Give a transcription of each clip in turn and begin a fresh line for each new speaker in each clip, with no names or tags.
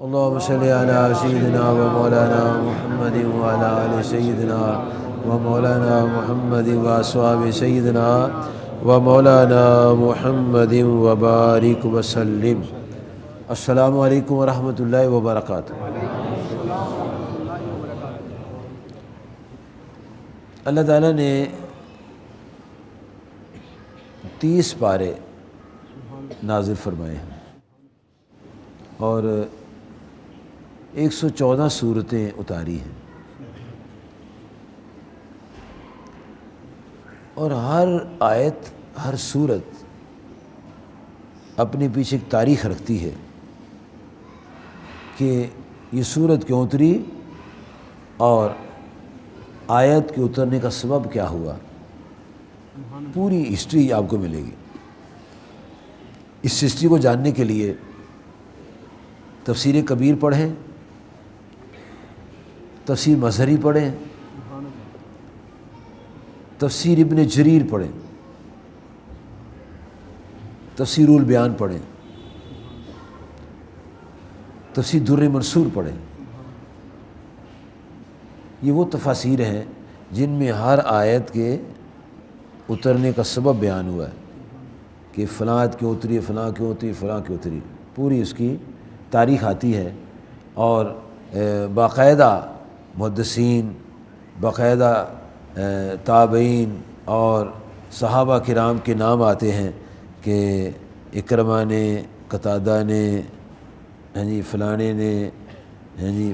اللهم صل على سيدنا ومولانا محمد وعلى آل سيدنا ومولانا محمد وأصحاب سيدنا ومولانا محمد وبارك وسلم۔ السلام علیکم ورحمۃ اللہ وبرکاتہ۔ اللہ تعالیٰ نے 30 پارے نازل فرمائے ہیں اور 114 صورتیں اتاری ہیں، اور ہر آیت، ہر صورت اپنے پیچھے ایک تاریخ رکھتی ہے کہ یہ صورت کیوں اتری اور آیت کے اترنے کا سبب کیا ہوا۔ پوری ہسٹری آپ کو ملے گی۔ اس ہسٹری کو جاننے کے لیے تفسیر کبیر پڑھیں، تفسیر مظہری پڑھیں، تفسیر ابن جریر پڑھیں، تفسیر البیان پڑھیں، تفسیر در منصور پڑھیں۔ یہ وہ تفاسیر ہیں جن میں ہر آیت کے اترنے کا سبب بیان ہوا ہے کہ فلاں آیت کیوں اتری، فلاں کیوں اتری، فلاں کیوں اتری، پوری اس کی تاریخ آتی ہے۔ اور باقاعدہ محدثین، باقاعدہ تابعین اور صحابہ کرام کے نام آتے ہیں کہ اکرمہ نے، قتادہ نے، فلانے نے،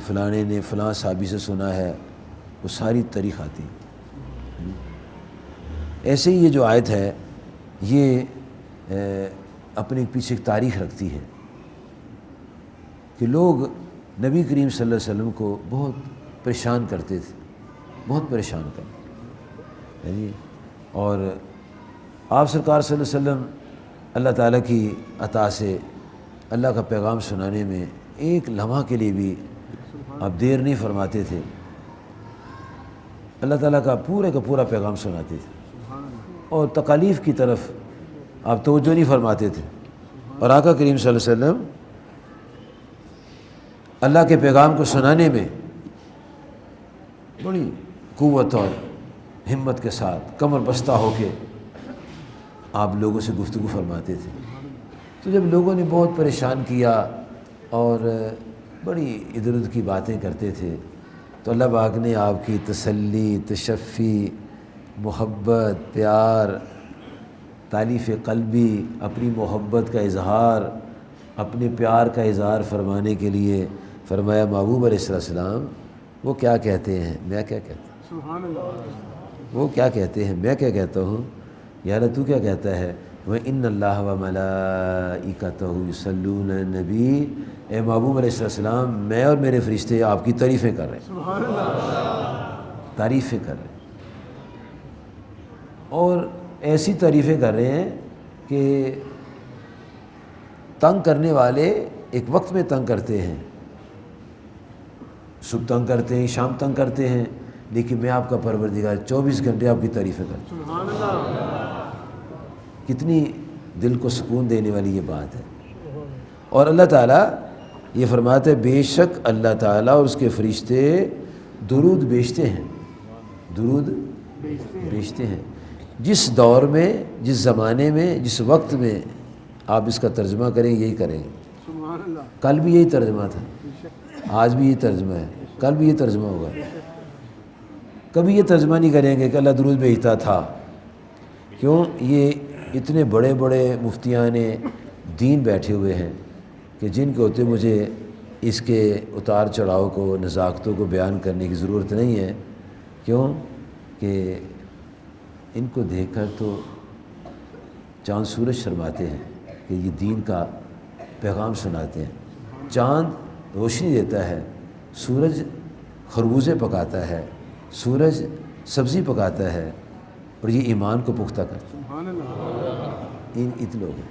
فلانے نے فلاں صحابی سے سنا ہے، وہ ساری تاریخ آتی ہے۔ ایسے ہی یہ جو آیت ہے یہ اپنے پیچھے ایک تاریخ رکھتی ہے کہ لوگ نبی کریم صلی اللہ علیہ وسلم کو بہت پریشان کرتے تھے، بہت پریشان کرتے تھے، اور آپ سرکار صلی اللہ علیہ وسلم اللہ تعالیٰ کی عطا سے اللہ کا پیغام سنانے میں ایک لمحہ کے لیے بھی آپ دیر نہیں فرماتے تھے، اللہ تعالیٰ کا پورا پیغام سناتے تھے، اور تکالیف کی طرف آپ توجہ نہیں فرماتے تھے۔ اور آقا کریم صلی اللہ علیہ وسلم اللہ کے پیغام کو سنانے میں بڑی قوت اور ہمت کے ساتھ کمر بستہ ہو کے آپ لوگوں سے گفتگو فرماتے تھے۔ تو جب لوگوں نے بہت پریشان کیا اور بڑی ادھر ادھر کی باتیں کرتے تھے تو اللہ پاک نے آپ کی تسلی، تشفی، محبت، پیار، تالیف قلبی، اپنی محبت کا اظہار، اپنے پیار کا اظہار فرمانے کے لیے فرمایا محبوب علیہ السلام وہ کیا کہتے ہیں، میں کیا کہتا ہوں، سبحان اللہ، وہ کیا کہتے ہیں، میں کیا کہتا ہوں، یا اللہ تو کیا کہتا ہے، وَإِنَّ اللَّهَ وَمَلَائِكَتَهُ يُصَلُّونَ عَلَى النَّبِيِّ، اے محبوب علیہ السلام میں اور میرے فرشتے آپ کی تعریفیں کر رہے ہیں، سبحان اللہ، تعریفیں کر رہے ہیں، اور ایسی تعریفیں کر رہے ہیں کہ تنگ کرنے والے ایک وقت میں تنگ کرتے ہیں، صبح تنگ کرتے ہیں، شام تنگ کرتے ہیں، لیکن میں آپ کا پروردگار 24 گھنٹے آپ کی تعریفیں کرتا ہوں۔ سبحان اللہ، کتنی دل کو سکون دینے والی یہ بات ہے۔ اور اللہ تعالیٰ یہ فرماتا ہے بے شک اللہ تعالیٰ اور اس کے فرشتے درود بیچتے ہیں، درود بیچتے ہیں۔ جس دور میں، جس زمانے میں، جس وقت میں آپ اس کا ترجمہ کریں یہی کریں گے۔ کل بھی یہی ترجمہ تھا، آج بھی یہ ترجمہ ہے، کل بھی یہ ترجمہ ہوگا۔ کبھی یہ ترجمہ نہیں کریں گے کہ اللہ درود بھیجتا تھا، کیوں؟ یہ اتنے بڑے بڑے مفتیان دین بیٹھے ہوئے ہیں کہ جن کے ہوتے مجھے اس کے اتار چڑھاؤ کو، نزاکتوں کو بیان کرنے کی ضرورت نہیں ہے، کیوں کہ ان کو دیکھ کر تو چاند سورج شرماتے ہیں کہ یہ دین کا پیغام سناتے ہیں۔ چاند روشنی دیتا ہے، سورج خربوزے پکاتا ہے، سورج سبزی پکاتا ہے، اور یہ ایمان کو پختہ کرتا ہے۔ اتنے لوگ ہیں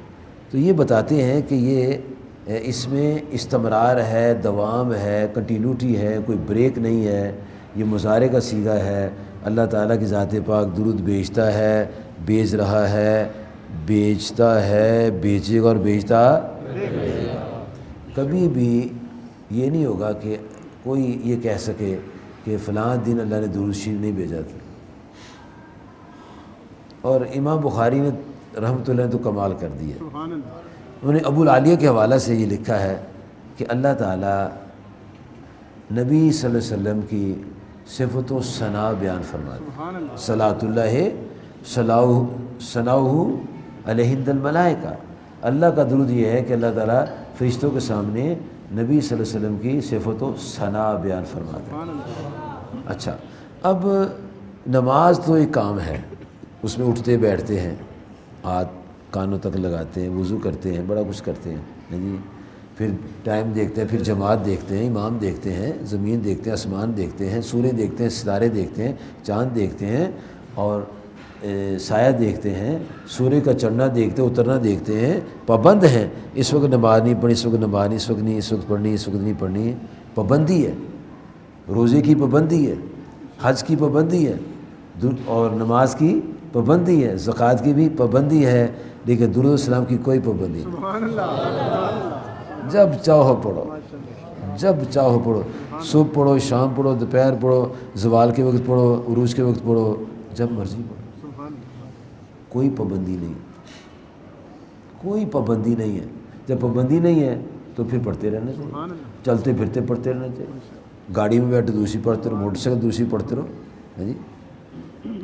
تو یہ بتاتے ہیں کہ یہ اس میں استمرار ہے، دوام ہے، کنٹینیوٹی ہے، کوئی بریک نہیں ہے، یہ مضارع کا صیغہ ہے۔ اللہ تعالیٰ کی ذات پاک درود بیچتا ہے، بیچ رہا ہے، بیچتا ہے، بیچے گا اور بیچتا۔ کبھی بھی یہ نہیں ہوگا کہ کوئی یہ کہہ سکے کہ فلاں دن اللہ نے درود شریف نہیں بھیجا تھا. اور امام بخاری نے رحمۃ اللہ نے تو کمال کر دیا. انہوں نے ابو العالیہ کے حوالہ سے یہ لکھا ہے کہ اللہ تعالیٰ نبی صلی اللہ علیہ وسلم کی صفت و ثنا بیان فرماتے. صلاۃ اللہ ثناؤہ علیہ الملائکہ. اللہ کا درود یہ ہے کہ اللہ تعالیٰ فرشتوں کے سامنے نبی صلی اللہ علیہ وسلم کی صفت و ثنا بیان فرماتے ہیں. اچھا، اب نماز تو ایک کام ہے، اس میں اٹھتے بیٹھتے ہیں، ہاتھ کانوں تک لگاتے ہیں، وضو کرتے ہیں، بڑا کچھ کرتے ہیں جی. پھر ٹائم دیکھتے ہیں، پھر جماعت دیکھتے ہیں، امام دیکھتے ہیں، زمین دیکھتے ہیں، آسمان دیکھتے ہیں، سورج دیکھتے ہیں، ستارے دیکھتے ہیں، چاند دیکھتے ہیں، اور سایہ دیکھتے ہیں، سورج کا چڑھنا دیکھتے ہیں، اترنا دیکھتے ہیں. پابند ہیں. اس وقت نماز نہیں پڑھنی، اس وقت نماز نہیں، اس وقت نہیں، اس وقت پڑھنی، اس وقت نہیں پڑھنی. پابندی ہے. روزے کی پابندی ہے، حج کی پابندی ہے، اور نماز کی پابندی ہے، زکوٰۃ کی بھی پابندی ہے، لیکن درود السلام کی کوئی پابندی نہیں. جب چاہو پڑھو، جب چاہو پڑھو. صبح پڑھو، شام پڑھو، دوپہر پڑھو، زوال کے وقت پڑھو، عروج کے وقت پڑھو، جب مرضی پڑھو. کوئی پابندی نہیں، کوئی پابندی نہیں ہے. جب پابندی نہیں ہے تو پھر پڑھتے رہنا چاہیے. چلتے پھرتے پڑھتے رہنا چاہیے. گاڑی میں بیٹھے دوسری پڑھتے رہو، موٹر سائیکل دوسری پڑھتے رہو جی.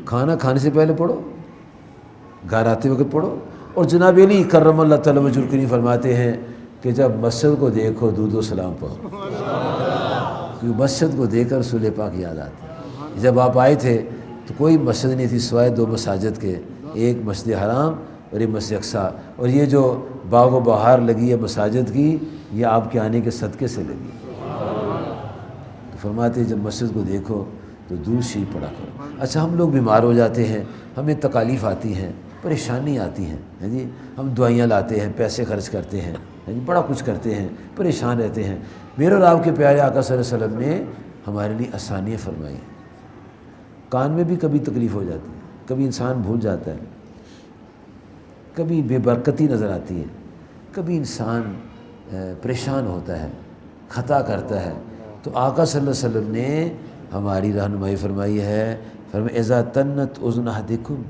کھانا کھانے سے پہلے پڑھو، گھر آتے وقت پڑھو. اور جناب علی کرم اللہ تعالیٰ وجہ الکریم فرماتے ہیں کہ جب مسجد کو دیکھو درود و سلام پڑھو، کیونکہ مسجد کو دیکھ کر رسول پاک یاد آتے ہیں. جب آپ آئے تھے تو کوئی مسجد نہیں تھی سوائے 2 مساجد کے، ایک مسجد حرام اور ایک مسجد اقصیٰ. اور یہ جو باغ و بہار لگی ہے مساجد کی، یہ آپ کے آنے کے صدقے سے لگی. تو فرماتے ہیں جب مسجد کو دیکھو تو درود شریف پڑھا کرو. اچھا، ہم لوگ بیمار ہو جاتے ہیں، ہمیں تکالیف آتی ہیں، پریشانی آتی ہیں جی. ہم دوائیاں لاتے ہیں، پیسے خرچ کرتے ہیں جی، بڑا کچھ کرتے ہیں، پریشان رہتے ہیں. میرے اور آپ کے پیارے آقا صلی اللہ علیہ وسلم نے ہمارے لیے آسانیاں فرمائی ہیں. کان میں بھی کبھی تکلیف ہو جاتی ہے، کبھی انسان بھول جاتا ہے، کبھی بے برکتی نظر آتی ہے، کبھی انسان پریشان ہوتا ہے، خطا کرتا ہے. تو آقا صلی اللہ علیہ وسلم نے ہماری رہنمائی فرمائی ہے. فرمایا اذا تنت اذن احدکم،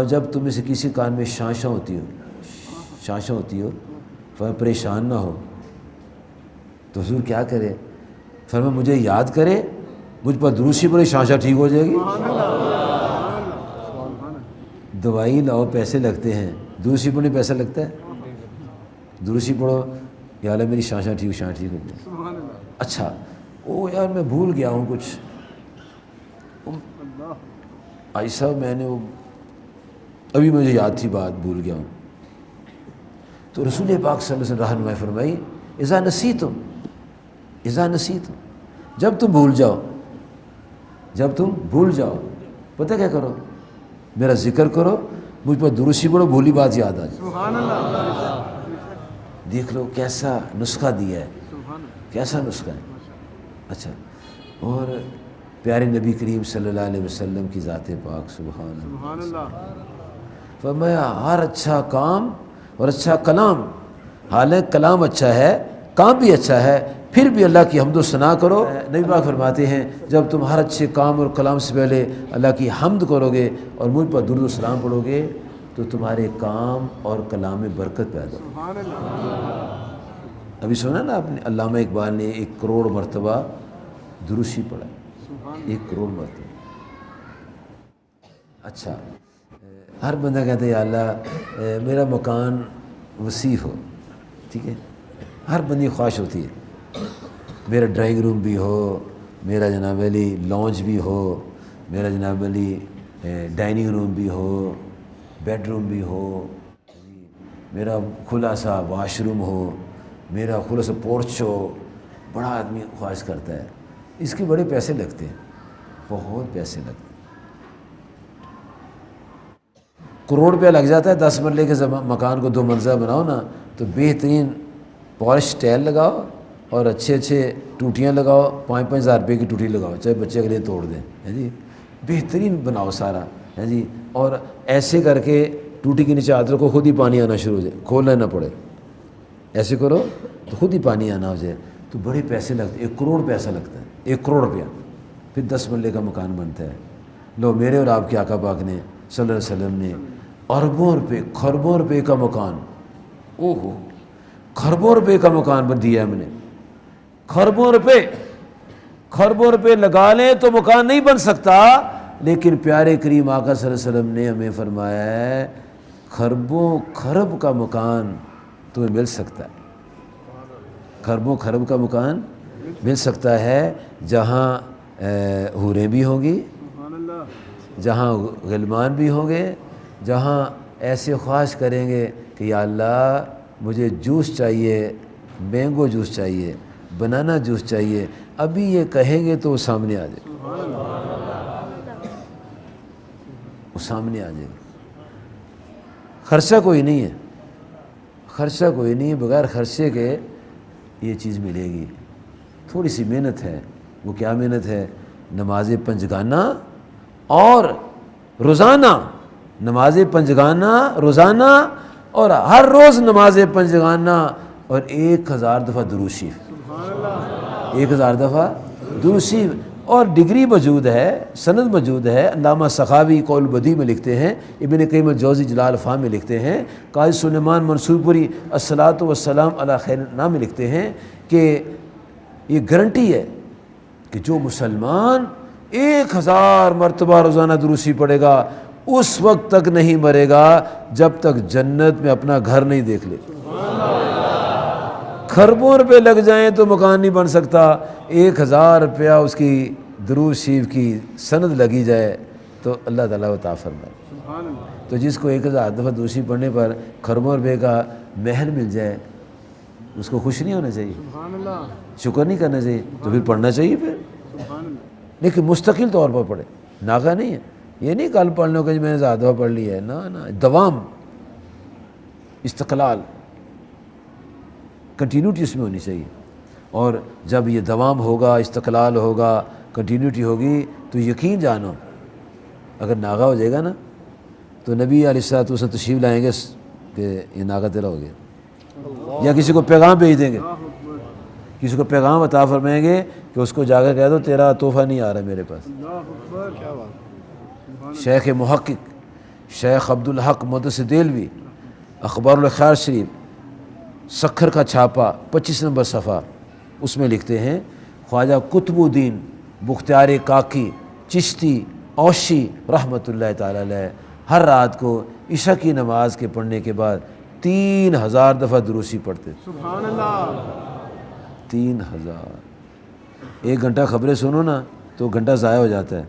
جب تم میں سے کسی کان میں شانشاں ہوتی ہو پریشان نہ ہو تو حضور کیا کرے؟ فرمایا مجھے یاد کرے، مجھ پر درود شریف پڑھے، شانشاں ٹھیک ہو جائے گی. دوائی لاؤ، پیسے لگتے ہیں، درود شریف پڑھنے پیسہ لگتا ہے؟ درود شریف پڑھو، یا اللہ میری شانشاں ٹھیک ہو جائے. اچھا، یار میں بھول گیا ہوں کچھ، آئی صاحب میں نے ابھی مجھے یاد تھی بات، بھول گیا ہوں. تو رسول پاک صلی اللہ علیہ وسلم رہنمائی فرمائی اذا نسیتم، جب تم بھول جاؤ، پتہ کیا کرو؟ میرا ذکر کرو، مجھ پر درود شریف پڑھو، بھولی بات یاد آ جائے. دیکھ لو کیسا نسخہ دیا ہے، کیسا نسخہ ہے. اچھا، اور پیارے نبی کریم صلی اللہ علیہ وسلم کی ذات پاک سبحان اللہ. فرمایا ہر اچھا کام اور اچھا کلام، حالانکہ کلام اچھا ہے، کام بھی اچھا ہے، پھر بھی اللہ کی حمد و ثنا کرو. نبی پاک فرماتے ہیں جب تم ہر اچھے کام اور کلام سے پہلے اللہ کی حمد کرو گے اور مجھ پر درود و سلام پڑھو گے تو تمہارے کام اور کلام میں برکت پیدا ہوگی. ابھی سنا نا آپ نے، علامہ اقبال نے 1 کروڑ مرتبہ درود شریف پڑھا، 1 کروڑ مرتبہ. اچھا، ہر بندہ کہتا ہے یا اللہ میرا مکان وسیع ہو، ٹھیک ہے، ہر بندی خواہش ہوتی ہے میرا ڈرائنگ روم بھی ہو، میرا جناب علی لانچ بھی ہو، میرا جناب علی ڈائننگ روم بھی ہو، بیڈ روم بھی ہو، میرا کھلا سا واش روم ہو، میرا کھلا سا پورچ ہو. بڑا آدمی خواہش کرتا ہے. اس کے بڑے پیسے لگتے ہیں، بہت پیسے لگتے ہیں. کروڑ روپیہ لگ جاتا ہے 10 مرلے کے مکان کو 2 منزلہ بناؤ نا، تو بہترین پالش ٹائل لگاؤ اور اچھے ٹوٹیاں لگاؤ، 5-5 ہزار روپے کی ٹوٹی لگاؤ، چاہے بچے کے لیے توڑ دیں ہے جی. بہترین بناؤ سارا ہے جی، اور ایسے کر کے ٹوٹی کے نیچے ہاتھ رکھو، خود ہی پانی آنا شروع ہو جائے، کھولنا نہ پڑے. ایسے کرو تو خود ہی پانی آنا ہو جائے. تو بڑے پیسے لگتے ہیں، 1 کروڑ پیسہ لگتا ہے، 1 کروڑ روپیہ، پھر 10 مرلے کا مکان بنتا ہے۔ لو میرے اور آپ کے آقا پاک نے صلی اللہ علیہ وسلم نے اربوں روپے خربوں روپے کا مکان، اوہو خربوں روپے کا مکان بن دیا ہم نے، خربوں روپے لگا لیں تو مکان نہیں بن سکتا، لیکن پیارے کریم آقا صلی اللہ علیہ وسلم نے ہمیں فرمایا ہے خربوں خرب کا مکان تمہیں مل سکتا ہے، خربوں خرب کا مکان مل سکتا ہے، جہاں حوریں بھی ہوں گی، جہاں غلمان بھی ہوں گے، جہاں ایسے خواہش کریں گے کہ یا اللہ مجھے جوس چاہیے، مینگو جوس چاہیے، بنانا جوس چاہیے، ابھی یہ کہیں گے تو وہ سامنے آ جائے، وہ سامنے آ جائے گا۔ خرچہ کوئی نہیں ہے، خرچہ کوئی نہیں ہے، بغیر خرچے کے یہ چیز ملے گی۔ تھوڑی سی محنت ہے، وہ کیا محنت ہے؟ نماز پنجگانہ اور روزانہ، نماز پنجگانہ روزانہ اور ہر روز نماز پنجگانہ، اور 1000 دفعہ درود شریف، 1000 دفعہ درود شریف، اور ڈگری موجود ہے، سند موجود ہے۔ علامہ سخاوی قول بدیع میں لکھتے ہیں، ابن قیم الجوزی جلال افہام میں لکھتے ہیں، قاضی سلیمان منصور پوری الصلاۃ والسلام علی خیر الانام میں لکھتے ہیں کہ یہ گارنٹی ہے کہ جو مسلمان 1000 مرتبہ روزانہ درود شریف پڑھے گا اس وقت تک نہیں مرے گا جب تک جنت میں اپنا گھر نہیں دیکھ لے۔ خربوں روپے لگ جائیں تو مکان نہیں بن سکتا، 1000 روپیہ اس کی درود شریف کی سند لگی جائے تو اللہ تعالیٰ عطا فرمائے۔ تو جس کو 1000 دفعہ درود شریف پڑھنے پر خربوں روپے کا محل مل جائے، اس کو خوش نہیں ہونا چاہیے، شکر نہیں کرنا چاہیے، تو پھر پڑھنا چاہیے پھر، لیکن مستقل طور پر پڑھے، ناغہ نہیں ہے۔ یہ نہیں کل پڑھ لو کہ میں نے 1000 دفعہ پڑھ لی ہے، نا، دوام، استقلال، کنٹینیوٹی اس میں ہونی چاہیے۔ اور جب یہ دوام ہوگا، استقلال ہوگا، کنٹینیوٹی ہوگی، تو یقین جانو اگر ناغہ ہو جائے گا نا تو نبی علیہ الصلوۃ والسلام تشریف لائیں گے کہ یہ ناغہ تیرا ہو گیا، یا کسی کو پیغام بھیج دیں گے، کسی کو پیغام عطا فرمائیں گے کہ اس کو جا کر کہہ دو تیرا تحفہ نہیں آ رہا میرے پاس۔ شیخ محقق شیخ عبدالحق محدث دہلوی اخبار الخیر شریف سکھر کا چھاپا 25 نمبر صفحہ، اس میں لکھتے ہیں خواجہ قطب الدین بختیار کاکی چشتی اوشی رحمۃ اللہ تعالی علیہ ہر رات کو عشاء کی نماز کے پڑھنے کے بعد 3000 دفعہ درود شریف پڑھتے تھے۔ سبحان اللہ، 3000۔ 1 گھنٹہ خبریں سنو نا تو گھنٹہ ضائع ہو جاتا ہے،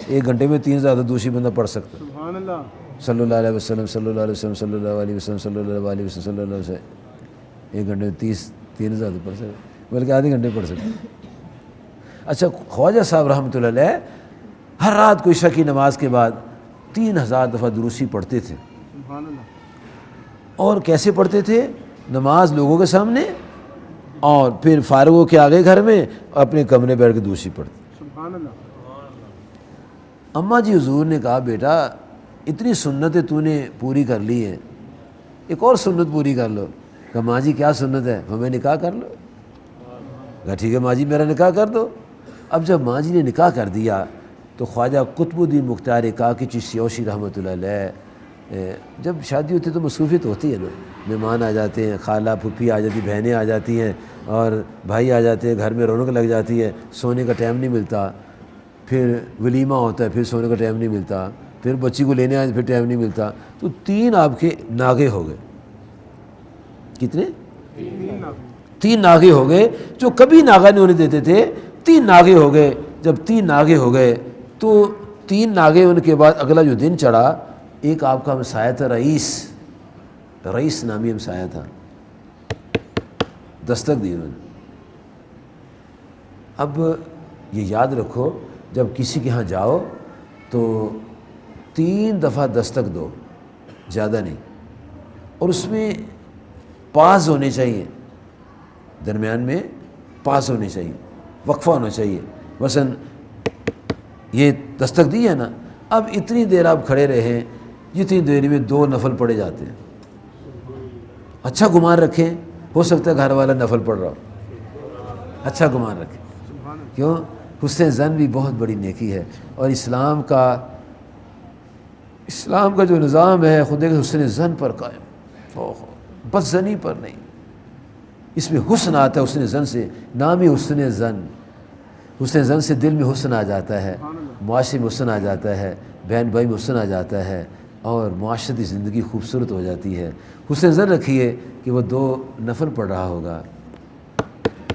1 گھنٹے میں 3000 درود شریف بندہ پڑھ سکتا ہے۔ سبحان اللہ، صلی اللہ علیہ وسلم، صلی اللہ علیہ وسلم، صلی اللہ علیہ وسلم، صلی اللہ علیہ وسلم، صلی اللہ علیہ وسلم، 1 گھنٹے میں 3000 پڑھ سکتے، بلکہ آدھے گھنٹے پڑھ سکتے۔ اچھا، خواجہ صاحب رحمۃ اللہ علیہ ہر رات کو عشاء کی نماز کے بعد 3000 دفعہ درود شریف پڑھتے تھے۔ سبحان اللہ۔ اور کیسے پڑھتے تھے؟ نماز لوگوں کے سامنے، اور پھر فارغ ہو کے آگے گھر میں اپنے کمرے بیٹھ کے درود شریف پڑھتے۔ سبحان اللہ۔ اماں جی حضور نے کہا بیٹا اتنی سنتیں تو نے پوری کر لی ہیں، ایک اور سنت پوری کر لو۔ کہا ماں جی کیا سنت ہے؟ ہمیں نکاح کر لو۔ کہا ٹھیک ہے ماں جی میرا نکاح کر دو۔ اب جب ماں جی نے نکاح کر دیا تو خواجہ قطب الدین بختیار کاکی چشتی اوشی رحمۃ اللہ علیہ، جب شادی ہوتی ہے تو مصروفیت ہوتی ہے نا، مہمان آ جاتے ہیں، خالہ پھوپھی آ جاتی، بہنیں آ جاتی ہیں، اور بھائی آ جاتے ہیں، گھر میں رونق لگ جاتی ہے، سونے کا ٹائم نہیں ملتا، پھر ولیمہ ہوتا ہے، پھر سونے کا ٹائم نہیں ملتا، پھر بچی کو لینے آئے پھر ٹائم نہیں ملتا، تو 3 آپ کے ناغے ہو گئے۔ کتنے؟ 3 ناغے ہو گئے، جو کبھی ناغہ نہیں ہونے دیتے تھے، 3 ناغے ہو گئے۔ جب 3 ناغے ہو گئے تو 3 ناغے ان کے بعد اگلا جو دن چڑھا، ایک آپ کا ہمسایہ تھا رئیس نامی ہمسایہ تھا، دستک دی انہوں نے۔ اب یہ یاد رکھو جب کسی کے ہاں جاؤ تو 3 دفعہ دستک دو، زیادہ نہیں، اور اس میں پاز ہونے چاہیے، درمیان میں پاز ہونے چاہیے، وقفہ ہونا چاہیے۔ مثلا یہ دستک دی ہے نا، اب اتنی دیر آپ کھڑے رہیں جتنی دیر میں 2 نفل پڑھے جاتے ہیں۔ اچھا گمان رکھیں، ہو سکتا ہے گھر والا نفل پڑھ رہا ہو، اچھا گمان رکھیں. کیوں؟ حسن ظن بھی بہت بڑی نیکی ہے. اور اسلام کا جو نظام ہے خود حسن ظن پر قائم، بد ظنی پر نہیں. اس میں حسن آتا ہے حسن ظن سے، نام ہی حسن ظن. حسن ظن سے دل میں حسن آ جاتا ہے، معاشرے میں حسن آ جاتا ہے، بہن بھائی میں حسن آ جاتا ہے، اور معاشرتی زندگی خوبصورت ہو جاتی ہے. حسن ظن رکھیے کہ وہ 2 نفل پڑھ رہا ہوگا،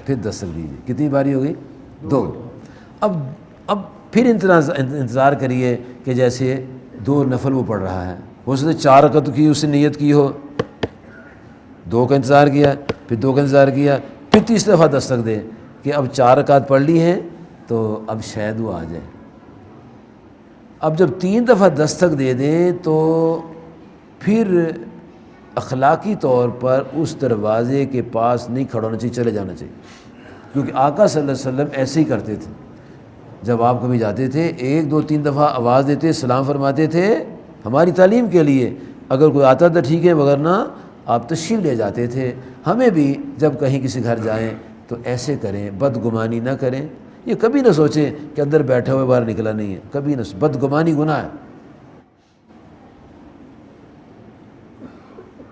پھر دستک دیجیے. کتنی باری ہو گئی؟ 2. اب پھر انتظار کریے کہ جیسے 2 نفل وہ پڑھ رہا ہے. ہو سکتا ہے 4 رکعت کی اس نے نیت کی ہو، 2 کا انتظار کیا، پھر 2 کا انتظار کیا، پھر تیسری دفعہ دستک دے کہ اب 4 رکعت پڑھ لی ہیں تو اب شاید وہ آ جائے. اب جب 3 دفعہ دستک دے دیں تو پھر اخلاقی طور پر اس دروازے کے پاس نہیں کھڑا ہونا چاہیے، چلے جانا چاہیے. کیونکہ آقا صلی اللہ علیہ وسلم ایسے ہی کرتے تھے. جب آپ کبھی جاتے تھے 1 2 3 دفعہ آواز دیتے، سلام فرماتے تھے ہماری تعلیم کے لیے. اگر کوئی آتا تھا ٹھیک ہے، وگرنہ آپ تشریف لے جاتے تھے. ہمیں بھی جب کہیں کسی گھر جائیں تو ایسے کریں، بدگمانی نہ کریں. یہ کبھی نہ سوچیں کہ اندر بیٹھے ہوئے باہر نکلا نہیں ہے، کبھی نہ. بدگمانی گناہ ہے،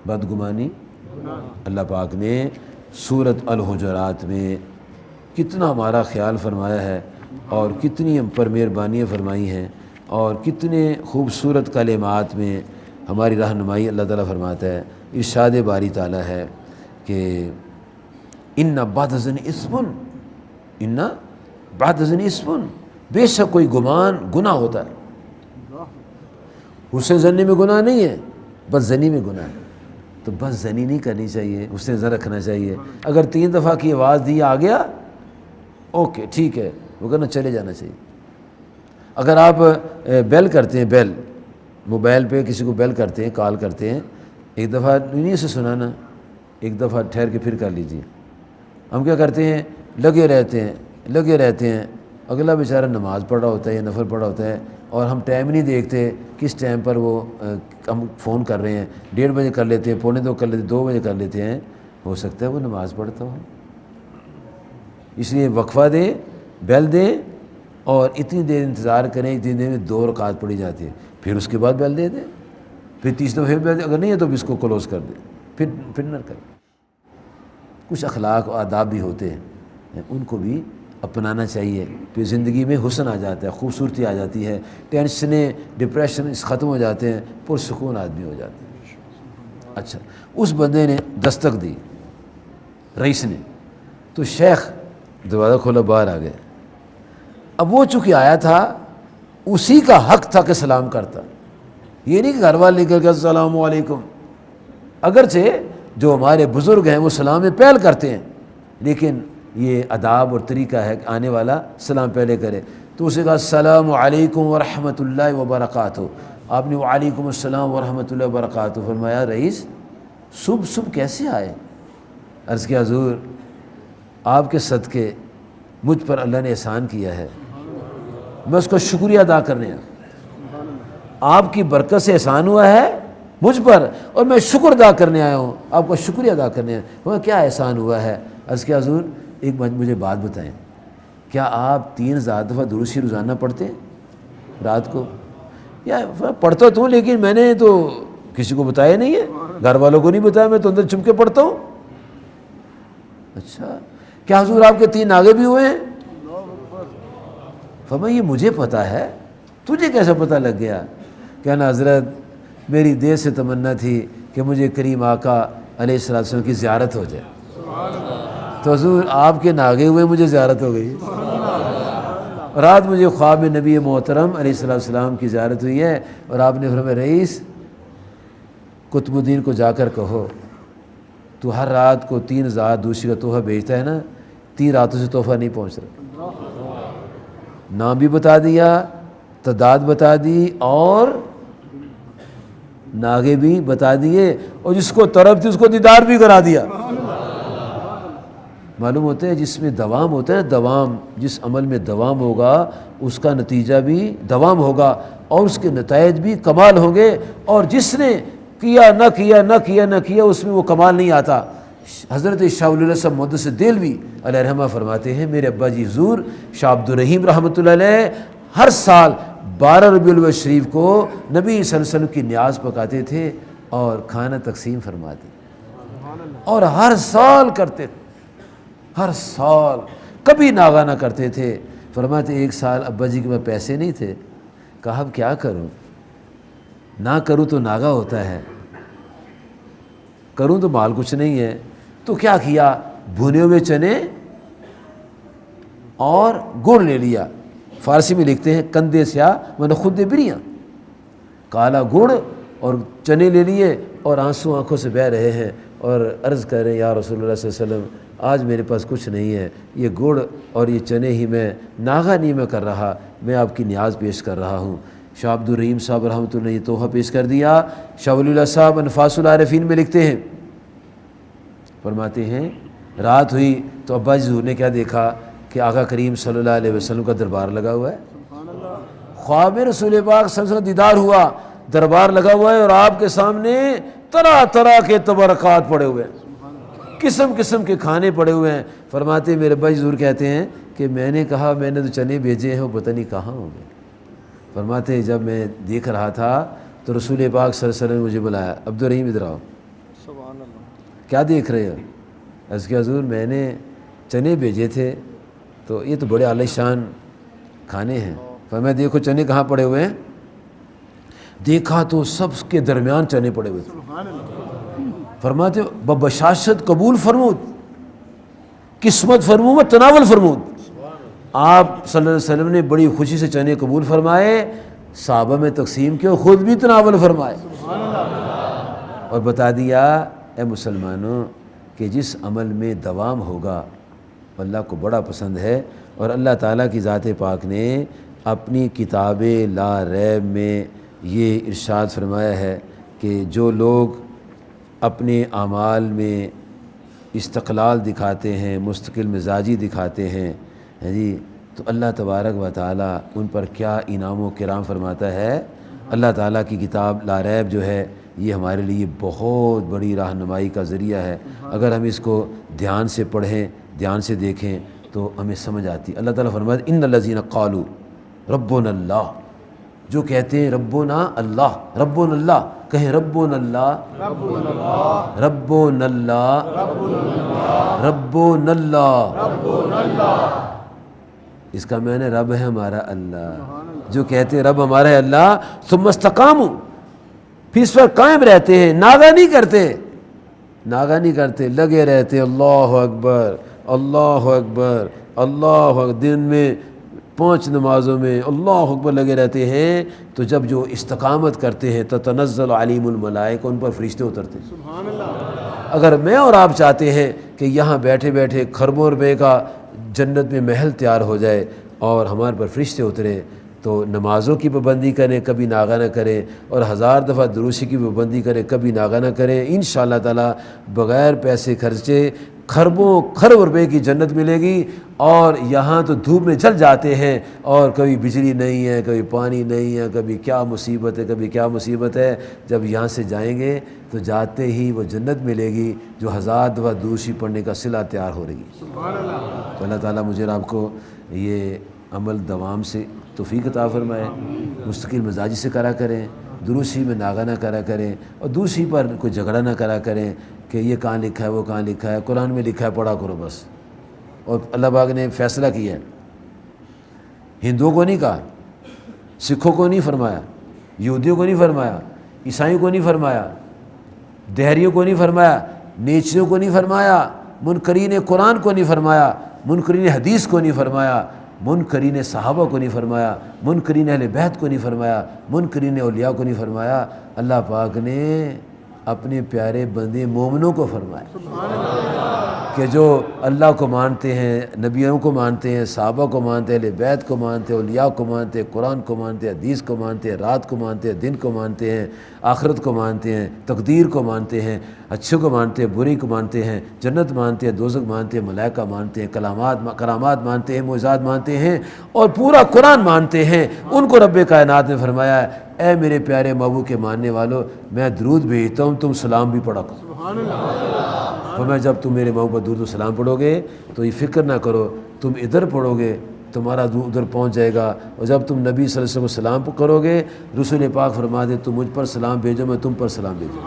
بدگمانی. اللہ پاک نے سورۃ الحجرات میں کتنا ہمارا خیال فرمایا ہے، اور کتنی ہم پر مہربانیاں فرمائی ہیں، اور کتنے خوبصورت کلمات میں ہماری رہنمائی اللہ تعالیٰ فرماتا ہے. ارشاد باری تعالیٰ ہے کہ ان بعد الظن اسم، ان بعد الظن اسم، بے شک کوئی گمان گناہ ہوتا ہے. حسن ظن میں گناہ نہیں ہے، بد ظنی میں گناہ ہے. تو بد ظنی نہیں کرنی چاہیے، حسن ظن رکھنا چاہیے. اگر 3 دفعہ کی آواز دی آ گیا اوکے ٹھیک ہے، وہ کرنا چلے جانا چاہیے. اگر آپ بیل کرتے ہیں، بیل موبائل پہ کسی کو بیل کرتے ہیں، کال کرتے ہیں، 1 دفعہ نہیں سے سنانا، 1 دفعہ ٹھہر کے پھر کر لیجیے. ہم کیا کرتے ہیں؟ لگے رہتے ہیں. اگلا بیچارہ نماز پڑھا ہوتا ہے یا نفل پڑھا ہوتا ہے، اور ہم ٹائم نہیں دیکھتے کس ٹائم پر وہ ہم فون کر رہے ہیں. 1:30 بجے کر لیتے ہیں، 1:45 کر لیتے ہیں، 2 بجے کر لیتے ہیں. ہو سکتا ہے وہ نماز پڑھتا ہو. اس لیے وقفہ دیں، بیل دیں، اور اتنی دیر انتظار کریں. اتنی دیر میں 2 رکعت پڑھی جاتی ہے، پھر اس کے بعد بیل دے دیں، پھر 30 دفعہ بیل دیں. اگر نہیں ہے تو اس کو کلوز کر دیں، پھر نہ کریں. کچھ اخلاق و آداب بھی ہوتے ہیں، ان کو بھی اپنانا چاہیے. پھر زندگی میں حسن آ جاتا ہے، خوبصورتی آ جاتی ہے، ٹینشنیں ڈپریشن ختم ہو جاتے ہیں، پرسکون آدمی ہو جاتے ہیں. اچھا، اس بندے نے دستک دی، رئیس نے، تو شیخ دروازہ کھولا، باہر آ گئے. اب وہ چونکہ آیا تھا، اسی کا حق تھا کہ سلام کرتا. یہ نہیں کہ گھر والے نکل کے السلام علیکم. اگرچہ جو ہمارے بزرگ ہیں وہ سلام میں پہل کرتے ہیں، لیکن یہ اداب اور طریقہ ہے کہ آنے والا سلام پہلے کرے. تو اسے کہا السلام علیکم ورحمۃ اللہ وبرکاتہ. آپ نے وعلیکم السلام ورحمۃ اللہ وبرکاتہ فرمایا. رئیس صبح کیسے آئے؟ عرض کیا حضور آپ کے صدقے مجھ پر اللہ نے احسان کیا ہے، میں اس کا شکریہ ادا کرنے آیا. آپ کی برکت سے احسان ہوا ہے مجھ پر، اور میں شکر ادا کرنے آیا ہوں، آپ کا شکریہ ادا کرنے آیا ہوں. کیا احسان ہوا ہے؟ عرض کیا حضور ایک مجھے بات بتائیں، کیا آپ 3,000 دفعہ درود شریف روزانہ پڑھتے ہیں رات کو؟ یا پڑھتا تو ہوں، لیکن میں نے تو کسی کو بتایا نہیں ہے، گھر والوں کو نہیں بتایا، میں تو اندر چھپ کے پڑھتا ہوں. اچھا، کیا حضور آپ کے 3 ناگے بھی ہوئے ہیں؟ فرمایا یہ مجھے پتہ ہے، تجھے کیسے پتہ لگ گیا؟ کہنا حضرت میری دیر سے تمنا تھی کہ مجھے کریم آقا علیہ السلام کی زیارت ہو جائے، تو حضور آپ کے ناگے ہوئے مجھے زیارت ہو گئی. رات مجھے خواب میں نبی محترم علیہ السلام کی زیارت ہوئی ہے، اور آپ نے فرمایا رئیس قطب الدین کو جا کر کہو تو ہر رات کو 3,000 دوسری کا تحفہ بھیجتا ہے نا، 3 راتوں سے تحفہ نہیں پہنچ رہا. نام بھی بتا دیا، تعداد بتا دی، اور ناگے بھی بتا دیے، اور جس کو طرف تھی اس کو دیدار بھی کرا دیا. معلوم ہوتا ہے جس میں دوام ہوتا ہے، دوام جس عمل میں دوام ہوگا اس کا نتیجہ بھی دوام ہوگا، اور اس کے نتائج بھی کمال ہوں گے. اور جس نے کیا نہ کیا اس میں وہ کمال نہیں آتا. حضرت شاہ ولی اللہ صاحب محدث دہلوی علیہ رحمہ فرماتے ہیں میرے ابا جی حضور شاہ عبد الرحیم رحمۃ اللہ علیہ ہر سال 12 ربیع الاول شریف کو نبی صلی اللہ علیہ وسلم کی نیاز پکاتے تھے اور کھانا تقسیم فرماتے اور ہر سال کرتے تھے، ہر سال کبھی ناغہ نہ کرتے تھے۔ فرماتے ایک سال ابا جی کے پاس پیسے نہیں تھے، کہا اب کیا کروں، نہ کروں تو ناغہ ہوتا ہے، کروں تو مال کچھ نہیں ہے، تو کیا کیا، بھنے ہوئے چنے اور گڑ لے لیا، فارسی میں لکھتے ہیں کندے سیاہ من خود بریاں، کالا گڑ اور چنے لے لیے اور آنسو آنکھوں سے بہہ رہے ہیں اور عرض کر رہے ہیں یا رسول اللہ صلی اللہ علیہ وسلم آج میرے پاس کچھ نہیں ہے، یہ گڑ اور یہ چنے ہی میں ناغہ نہیں میں کر رہا، میں آپ کی نیاز پیش کر رحا ہوں۔ شاہ عبد الرحیم صاحب رحمۃ اللہ نے یہ تحفہ پیش کر دیا۔ شاہ ولی اللہ صاحب انفاس العارفین میں لکھتے ہیں، فرماتے ہیں رات ہوئی تو ابا جی حضور نے کیا دیکھا کہ آقا کریم صلی اللہ علیہ وسلم کا دربار لگا ہوا ہے، خواب میں رسول پاک صلی اللہ علیہ وسلم دیدار ہوا، دربار لگا ہوا ہے اور آپ کے سامنے طرح طرح کے تبرکات پڑے ہوئے ہیں، قسم قسم کے کھانے پڑے ہوئے ہیں۔ فرماتے میرے ابا جی حضور کہتے ہیں کہ میں نے کہا میں نے تو چنے بھیجے ہیں وہ پتہ نہیں کہاں ہوں گے۔ فرماتے جب میں دیکھ رہا تھا تو رسول پاک صلی اللہ علیہ وسلم نے مجھے بلایا، عبد الرحیم ادھر آؤ، کیا دیکھ رہے ہو؟ عرض کیا حضور میں نے چنے بھیجے تھے تو یہ تو بڑے عالی شان کھانے ہیں۔ فرمایا دیکھو چنے کہاں پڑے ہوئے ہیں، دیکھا تو سب کے درمیان چنے پڑے ہوئے تھے۔ فرماتے ببشاشت قبول فرمود، قسمت فرمود تناول فرمود، آپ صلی اللہ علیہ وسلم نے بڑی خوشی سے چنے قبول فرمائے، صحابہ میں تقسیم کیے، خود بھی تناول فرمائے اور بتا دیا اے مسلمانوں کہ جس عمل میں دوام ہوگا اللہ کو بڑا پسند ہے، اور اللہ تعالیٰ کی ذات پاک نے اپنی کتاب لا ریب میں یہ ارشاد فرمایا ہے کہ جو لوگ اپنے اعمال میں استقلال دکھاتے ہیں، مستقل مزاجی دکھاتے ہیں جی، تو اللہ تبارک و تعالیٰ ان پر کیا انعام و کرام فرماتا ہے۔ اللہ تعالیٰ کی کتاب لا ریب جو ہے یہ ہمارے لیے بہت بڑی رہنمائی کا ذریعہ ہے، اگر ہم اس کو دھیان سے پڑھیں، دھیان سے دیکھیں تو ہمیں سمجھ آتی۔ اللہ تعالیٰ فرماتا ہے ان الذین قالوا ربنا اللہ، جو کہتے ہیں ربنا اللہ، ربنا اللہ، کہیں ربنا اللہ، ربنا اللہ، ربنا اللہ، اس کا معنی رب ہے ہمارا اللہ، جو کہتے ہیں رب ہمارا ہے اللہ، ثم استقاموا، پھر اس پر قائم رہتے ہیں، ناغہ نہیں کرتے، ناغہ نہیں کرتے، لگے رہتے اللہ اکبر اللہ اکبر اللہ اکبر، دن میں 5 نمازوں میں اللہ اکبر لگے رہتے ہیں، تو جب جو استقامت کرتے ہیں تتنزل علیم الملائکہ، ان پر فرشتے اترتے ہیں۔ سبحان اللہ۔ اگر میں اور آپ چاہتے ہیں کہ یہاں بیٹھے بیٹھے کھربوں روپے کا جنت میں محل تیار ہو جائے اور ہمارے پر فرشتے اترے، تو نمازوں کی پابندی کریں، کبھی ناغہ نہ کریں، اور 1000 دفعہ دروشی کی پابندی کریں، کبھی ناغہ نہ کریں، انشاءاللہ تعالی بغیر پیسے خرچے کھربوں کھرب روپے کی جنت ملے گی۔ اور یہاں تو دھوپ میں جل جاتے ہیں اور کبھی بجلی نہیں ہے، کبھی پانی نہیں ہے، کبھی کیا مصیبت ہے، کبھی کیا مصیبت ہے۔ جب یہاں سے جائیں گے تو جاتے ہی وہ جنت ملے گی جو 1000 دفعہ دروشی پڑھنے کا صلہ تیار ہو رہی ہے۔ تو اللہ تعالیٰ مجھے اور آپ کو یہ عمل دوام سے توفیق عطا فرمائے، مستقل مزاجی سے کرا کریں، دروشی میں ناغہ نہ کرا کریں، اور دوسری پر کوئی جھگڑا نہ کرا کریں کہ یہ کہاں لکھا ہے وہ کہاں لکھا ہے، قرآن میں لکھا ہے پڑھا کرو بس۔ اور اللہ پاک نے فیصلہ کیا ہے، ہندوؤں کو نہیں کہا، سکھوں کو نہیں فرمایا، یہودیوں کو نہیں فرمایا، عیسائیوں کو نہیں فرمایا، دہریوں کو نہیں فرمایا، نیچیوں کو نہیں فرمایا، منکرین قرآن کو نہیں فرمایا، منکرین حدیث کو نہیں فرمایا، منکرین صحابہ کو نہیں فرمایا، منکرین اہل بیت کو نہیں فرمایا، منکرین اولیاء کو نہیں فرمایا، اللہ پاک نے اپنے پیارے بندے مومنوں کو فرمایا کہ جو اللہ کو مانتے ہیں، نبیوں کو مانتے ہیں، صحابہ کو مانتے ہیں، اہل بیت کو مانتے ہیں، اولیاء کو مانتے ہیں، قرآن کو مانتے ہیں، حدیث کو مانتے ہیں، رات کو مانتے ہیں، دن کو مانتے ہیں، آخرت کو مانتے ہیں، تقدیر کو مانتے ہیں، اچھے کو مانتے ہیں، بری کو مانتے ہیں، جنت مانتے ہیں، دوزخ مانتے ہیں، ملائکہ مانتے ہیں، کرامات مانتے ہیں، معجزات مانتے ہیں، اور پورا قرآن مانتے ہیں، ان کو رب کائنات نے فرمایا ہے اے میرے پیارے محبوب کے ماننے والوں، میں درود بھیجتا ہوں، تم سلام بھی پڑھا کرو۔ فرمایا جب تم میرے ماؤں پر درود و سلام پڑھو گے تو یہ فکر نہ کرو، تم ادھر پڑھو گے تمہارا ادھر پہنچ جائے گا، اور جب تم نبی صلی اللہ علیہ وسلم کو سلام کرو گے رسول پاک فرما دے تم مجھ پر سلام بھیجو میں تم پر سلام بھیجوں۔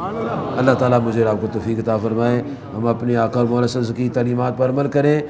اللہ تعالیٰ مجھے اور آپ کو توفیق عطا فرمائے، ہم اپنے آقا اور مولا صلی اللہ علیہ وسلم کی تعلیمات پر عمل کریں۔